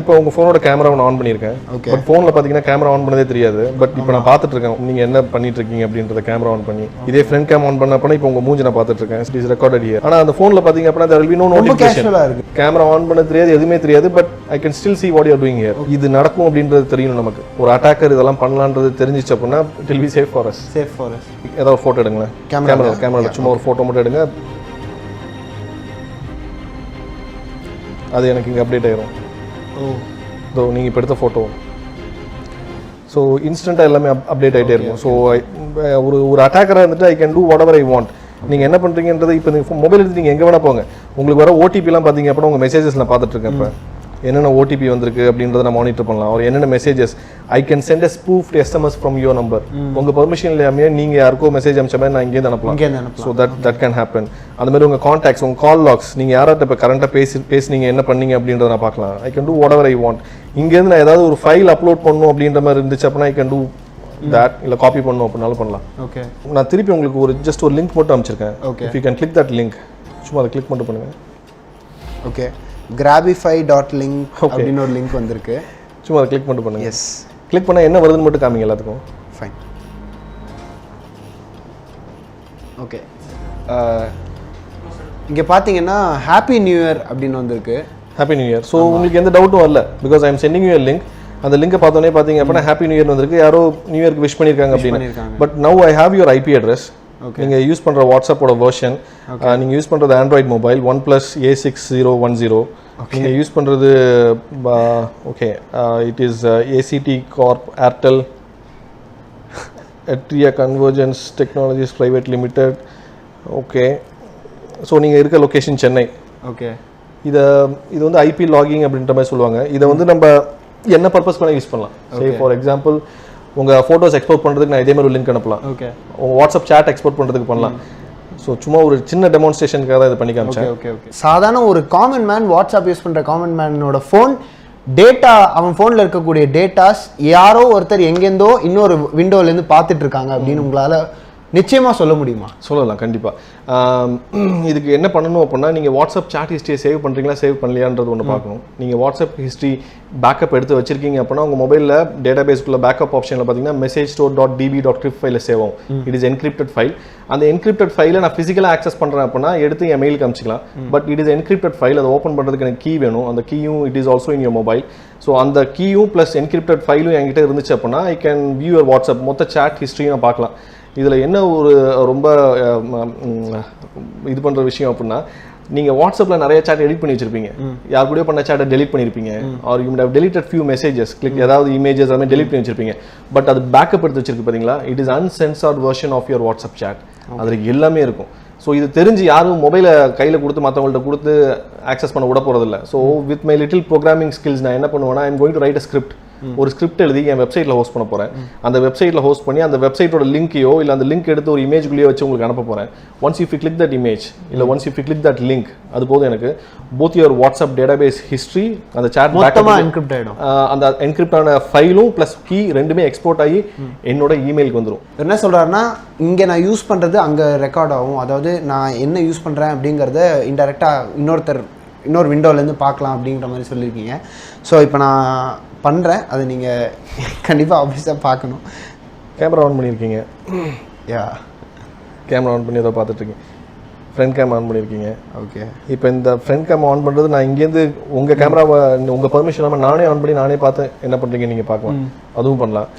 இப்போ உங்க ஃபோனோட கேமரா ஆன் பண்ணியிருக்கேன். பட் ஃபோனில் பார்த்தீங்கன்னா கேமரா ஆன் பண்ணதே தெரியாது. பட் இப்போ நான் பார்த்துட்டு இருக்கேன் நீங்கள் என்ன பண்ணிட்டு இருக்கீங்க அப்படின்றத கேமரா ஆன் பண்ணி. இதே ஃப்ரண்ட் கேம் ஆன் பண்ண இப்போ உங்க மூஞ்சி நான் பார்த்துட்டு இருக்கேன். It is recorded here. ஆனால் அந்த ஃபோனில் பார்த்தீங்க அப்படின்னா there will be no notification. Camera on பண்ண தெரியாது, எதுவுமே தெரியாது. But I can still see what you are doing here. இது நடக்கும் அப்படின்றது தெரியணும் நமக்கு. ஒரு அட்டாக்கர் இதெல்லாம் பண்ணலான்றது தெரிஞ்சிச்சு அப்படின்னா it will be safe for us. ஏதாவது ஃபோட்டோ எடுங்களேன். கேமராவில் சும்மா ஒரு ஃபோட்டோ மட்டும் எடுங்க. அது எனக்கு இங்கே அப்டேட் ஆயிரும். ஸோ நீங்கள் இப்போ எடுத்த ஃபோட்டோ ஸோ இன்ஸ்டண்ட்டாக எல்லாமே அப்டேட் ஆகிட்டே இருக்கும். ஸோ ஒரு அட்டாக்கராக இருந்துட்டு I can do what ever I want. நீங்கள் என்ன பண்ணுறீங்கன்றது இப்போ நீங்கள் மொபைல் எடுத்து நீங்கள் எங்கே வேணால் போங்க. உங்களுக்கு வர ஓடிபிலாம் பார்த்தீங்க அப்படின்னா உங்கள் மெசேஜஸ் நான் பார்த்துட்ருக்கேன். இப்போ என்னென்ன ஓடிபி வந்திருக்கு அப்படின்றத நான் மானிட்டர் பண்ணலாம். ஒரு என்னென்ன messages I can send a spoofed SMS from your number. உங்கள் பர்மிஷன் இல்லாமல் நீங்கள் யாருக்கோ மெசேஜ் அனுப்பிச்ச மாதிரி நான் இங்கேருந்து அனுப்பலாம். So that can happen. அந்த மாதிரி உங்கள் கான்டாக்ட்ஸ், உங்கள் கால் லாக்ஸ், நீங்கள் யார்கிட்ட இப்போ கரண்ட்டாக பேசுனீங்க என்ன பண்ணீங்க அப்படின்றத நான் பார்க்கலாம். I can do what ever I want. இங்கேருந்து நான் ஏதாவது ஒரு ஃபைல் அப்லோட் பண்ணணும் அப்படின்ற மாதிரி இருந்துச்சு அப்படின்னா ஐ கேன் டூ தட். இல்லை காப்பி பண்ணணும் அப்படின்னாலும் பண்ணலாம். ஓகே, நான் திருப்பி உங்களுக்கு ஒரு ஜஸ்ட் ஒரு லிங்க் மட்டும் அனுப்பிச்சிருக்கேன். Okay, if you can click that link, சும்மா அதை கிளிக் மட்டும் பண்ணுங்கள். ஓகே, grabify.link அப்படின்னு ஒரு லிங்க் வந்திருக்கு. சும்மா அதை கிளிக் மட்டும் பண்ணுங்க. எஸ், கிளிக் பண்ணால் என்ன வருதுன்னு மட்டும் காமிங்க எல்லாத்துக்கும். ஃபைன். ஓகே, இங்கே பார்த்தீங்கன்னா ஹாப்பி நியூ இயர் அப்படின்னு வந்திருக்கு. Happy new year. ஸோ உங்களுக்கு எந்த டவுட்டும் வரல. Because I am sending you link. அந்த லிங்கை பார்த்தோன்னே பார்த்தீங்க அப்படின்னா ஹாப்பி நியூ இயர் வந்திருக்கு. யாரோ நியூ இயர்க்கு விஷ் பண்ணியிருக்காங்க அப்படின்னு. But now I have your IP address. நீங்கள் யூஸ் பண்ணுற வாட்ஸ்அப்போட வெர்ஷன், நீங்கள் யூஸ் பண்ணுறது ஆண்ட்ராய்ட் மொபைல் OnePlus A6010. நீங்கள் யூஸ் பண்ணுறது okay it is ACT Corp Airtel Atria Convergence Technologies Private Limited. Okay, so நீங்கள் இருக்க லொக்கேஷன் சென்னை. ஓகே, இது வந்து ஐபி லாகிங் அப்படின்ற மாதிரி சொல்லுவாங்க. இதை வந்து நம்ம என்ன பர்பஸ் பண்ண யூஸ் பண்ணலாம். சரி, ஃபார் எக்ஸாம்பிள் உங்கள் ஃபோட்டோஸ் எக்ஸ்போர்ட் பண்ணுறதுக்கு நான் இதே மாதிரி ஒரு லிங்க் அனுப்பலாம். ஓகே, உங்கள் வாட்ஸ்அப் சேட் எக்ஸ்போர்ட் பண்ணுறதுக்கு பண்ணலாம். ஸோ சும்மா ஒரு சின்ன டெமான்ஸ்ட்ரேஷனுக்காக தான் இதை பண்ணி காமிச்சேன். Okay okay. சாதாரண ஒரு காமன் மேன் வாட்ஸ்அப் யூஸ் பண்ணுற காமன் மேனோட ஃபோன் டேட்டா, அவன் ஃபோனில் இருக்கக்கூடிய டேட்டாஸ் யாரோ ஒருத்தர் எங்கேருந்தோ இன்னொரு விண்டோலேருந்து பார்த்துட்டு இருக்காங்க அப்படின்னு உங்களால் நிச்சயமாக சொல்ல முடியுமா? சொல்லலாம், கண்டிப்பாக. இதுக்கு என்ன பண்ணணும் அப்படின்னா, நீங்கள் வாட்ஸ்அப் சாட் ஹிஸ்ட்ரியை சேவ் பண்ணுறீங்களா சேவ் பண்ணலையான்றது ஒன்று பார்க்கணும். நீங்கள் வாட்ஸ்அப் ஹிஸ்ட்ரி பேக்கப் எடுத்து வச்சிருக்கீங்க அப்படின்னா உங்கள் மொபைலில் டேட்டா பேஸ்க்குள்ள பேக்கப் ஆப்ஷனில் பார்த்தீங்கன்னா message.db.crip ஃபைலில் சேவ் ஆகும். It is encrypted file. அந்த என்கிரிப்டட் ஃபைலை நான் ஃபிசிக்கலாக ஆக்சஸ் பண்ணுறேன் அப்படின்னா எடுத்து என் மெயிலுக்கு அனுப்பிச்சிக்கலாம். But it is encrypted file. அதை ஓப்பன் பண்ணுறதுக்கு எனக்கு கீ வேணும். அந்த கீயும் it is also in your mobile. So அந்த கீயும் ப்ளஸ் என்கிரிப்டட் ஃபைலும் என்கிட்ட இருந்துச்சு அப்படின்னா I can view your WhatsApp மொத்த சாட் ஹிஸ்ட்ரியும் நான் பார்க்கலாம். இதில் என்ன ஒரு ரொம்ப இது பண்ணுற விஷயம் அப்படின்னா, நீங்கள் வாட்ஸ்அப்பில் நிறைய சாட் எடிட் பண்ணி வச்சிருப்பீங்க. யார் கூடயோ பண்ண சாட்டை டெலிட் பண்ணியிருப்பீங்க. Are you have deleted few messages, click ஏதாவது இமேஜஸ் அதுமாதிரி டெலிட் பண்ணி வச்சிருப்பீங்க. பட் அது பேக்கப் எடுத்து வச்சிருக்கு பார்த்தீங்களா, it is uncensored version of your WhatsApp chat. அதில் எல்லாமே இருக்கும். ஸோ இது தெரிஞ்சு யாரும் மொபைலை கையில் கொடுத்து மற்றவங்கள்ட்ட கொடுத்து ஆக்சஸ் பண்ண விட போகிறதில்ல. So with my little programming skills நான் என்ன பண்ணுவேன்னா, I am going to right a script. ஒரு ஸ்கிரிப்ட் எழுதி என் வெப்சைட்டில் ஹோஸ்ட் பண்ண போகிறேன். அந்த வெப்சைட்டில் ஹோஸ்ட் பண்ணி அந்த வெப்சைட்டோட லிங்கையோ இல்லை அந்த லிங்க் எடுத்து ஒரு இமேஜ்குள்ளேயோ வச்சு உங்களுக்கு அனுப்ப போகிறேன். Once you click that image இல்லை once you click that link, அது போதும் எனக்கு both your WhatsApp database history, அந்த சாட் மொத்தமாக என்கிரிப்ட் ஆகிடும். அந்த என்கிரிப்டான ஃபைலும் ப்ளஸ் கீ ரெண்டுமே எக்ஸ்போர்ட் ஆகி என்னோட இமெயிலுக்கு வந்துடும். என்ன சொல்கிறாருன்னா, இங்கே நான் யூஸ் பண்ணுறது அங்கே ரெக்கார்ட் ஆகும். அதாவது நான் என்ன யூஸ் பண்ணுறேன் அப்படிங்கிறத இன்டெரக்டாக இன்னொரு விண்டோலேருந்து பார்க்கலாம் அப்படிங்கிற மாதிரி சொல்லியிருக்கீங்க. ஸோ இப்போ நான் பண்ணுறேன், அதை நீங்கள் கண்டிப்பாக ஆஃபீஸாக பார்க்கணும். கேமரா ஆன் பண்ணியிருக்கீங்க. யா, கேமரா ஆன் பண்ணி ஏதோ பார்த்துட்ருக்கீங்க. ஃப்ரண்ட் கேம் ஆன் பண்ணியிருக்கீங்க. ஓகே, இப்போ இந்த ஃப்ரண்ட் கேம் ஆன் பண்ணுறது நான் இங்கேருந்து உங்கள் கேமராவை உங்கள் பர்மிஷன் இல்லாமல் நானே ஆன் பண்ணி நானே பார்த்து என்ன பண்ணுறீங்க நீங்கள் பார்க்கலாம். அதுவும் பண்ணலாம்.